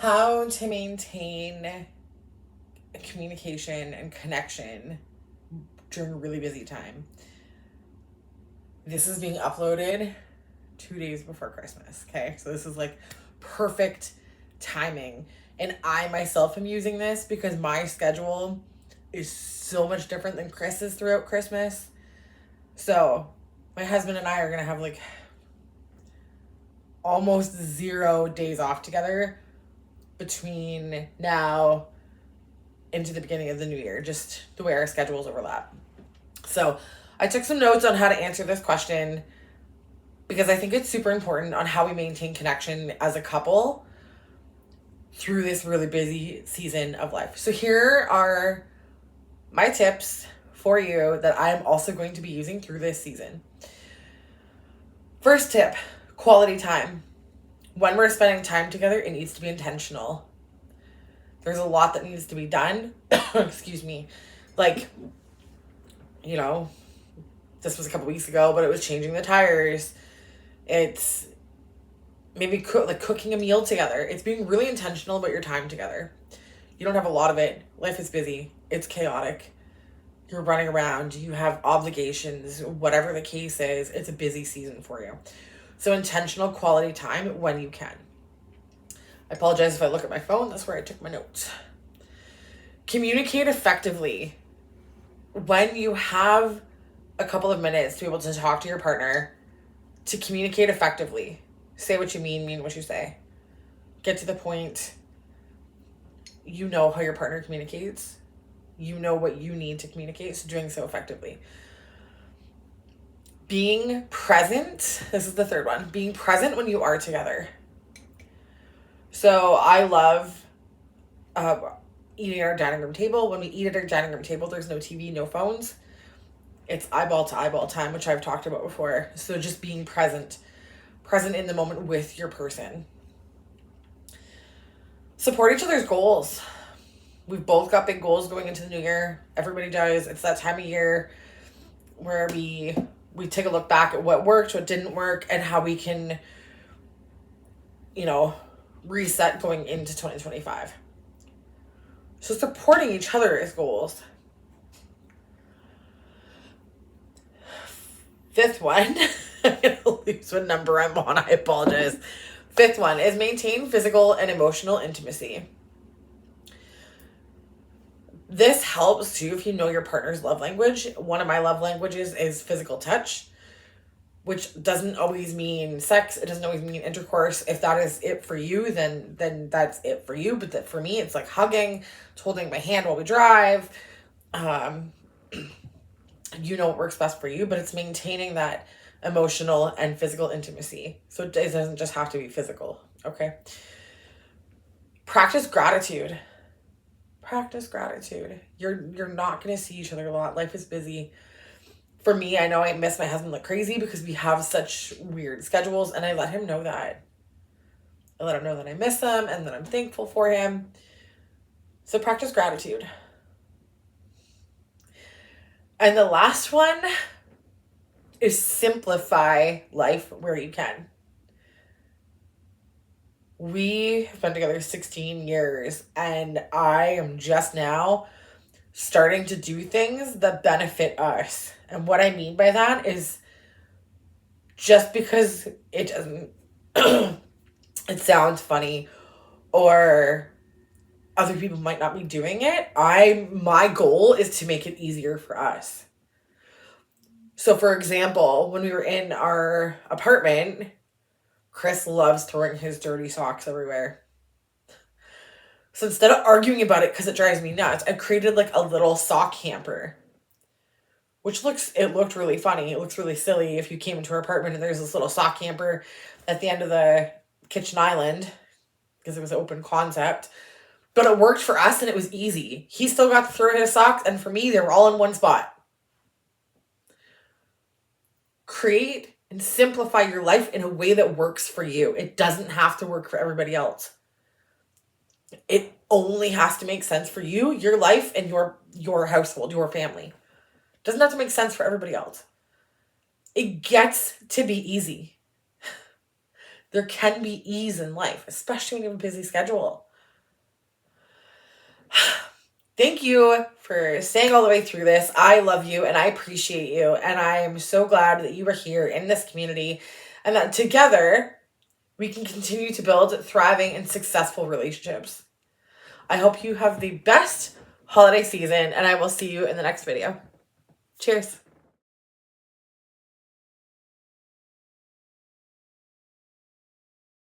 how to maintain communication and connection during a really busy time. This is being uploaded 2 days before Christmas. Okay, so this is like perfect timing. And I myself am using this because my schedule is so much different than Chris's throughout Christmas. So my husband and I are going to have like almost 0 days off together between now into the beginning of the new year, just the way our schedules overlap. So I took some notes on how to answer this question because I think it's super important on how we maintain connection as a couple through this really busy season of life. So here are my tips for you that I'm also going to be using through this season. First tip, quality time. When we're spending time together, it needs to be intentional. There's a lot that needs to be done. Excuse me. Like, you know, this was a couple weeks ago, but it was changing the tires. It's maybe cooking a meal together. It's being really intentional about your time together. You don't have a lot of it. Life is busy. It's chaotic. You're running around. You have obligations. Whatever the case is, it's a busy season for you. So intentional quality time when you can. I apologize if I look at my phone. That's where I took my notes. Communicate effectively. When you have a couple of minutes to be able to talk to your partner, to communicate effectively. Say what you mean what you say. Get to the point. You know how your partner communicates. You know what you need to communicate, so doing so effectively. Being present. This is the third one. Being present when you are together. So I love eating at our dining room table. When we eat at our dining room table, there's no TV, no phones. It's eyeball to eyeball time, which I've talked about before. So just being present in the moment with your person. Support each other's goals. We've both got big goals going into the new year. Everybody does. It's that time of year where we take a look back at what worked, what didn't work, and how we can, reset going into 2025. So supporting each other's goals. Fifth one, I'm going to lose what number I'm on. I apologize. Fifth one is maintain physical and emotional intimacy. This helps too if you know your partner's love language. One of my love languages is physical touch, which doesn't always mean sex. It doesn't always mean intercourse. If that is it for you, then that's it for you. But for me, it's like hugging, it's holding my hand while we drive. You know what works best for you, but it's maintaining that emotional and physical intimacy. So it doesn't just have to be physical, okay? Practice gratitude. You're not going to see each other a lot. Life is busy. For me, I know I miss my husband like crazy because we have such weird schedules, and I let him know that. I let him know that I miss him and that I'm thankful for him. So practice gratitude. And the last one is simplify life where you can. We have been together 16 years, and I am just now starting to do things that benefit us. And what I mean by that is just because it doesn't, it sounds funny or other people might not be doing it, my goal is to make it easier for us. So for example, when we were in our apartment, Chris loves throwing his dirty socks everywhere. So instead of arguing about it because it drives me nuts, I created like a little sock hamper, which looked really funny. It looks really silly if you came into our apartment and there's this little sock hamper at the end of the kitchen island because it was an open concept. But it worked for us and it was easy. He still got to throw his socks, and for me, they were all in one spot. Create and simplify your life in a way that works for you. It doesn't have to work for everybody else. It only has to make sense for you, your life, and your household, your family. It doesn't have to make sense for everybody else. It gets to be easy. There can be ease in life, especially when you have a busy schedule. Thank you for staying all the way through this. I love you and I appreciate you. And I am so glad that you are here in this community and that together we can continue to build thriving and successful relationships. I hope you have the best holiday season and I will see you in the next video. Cheers.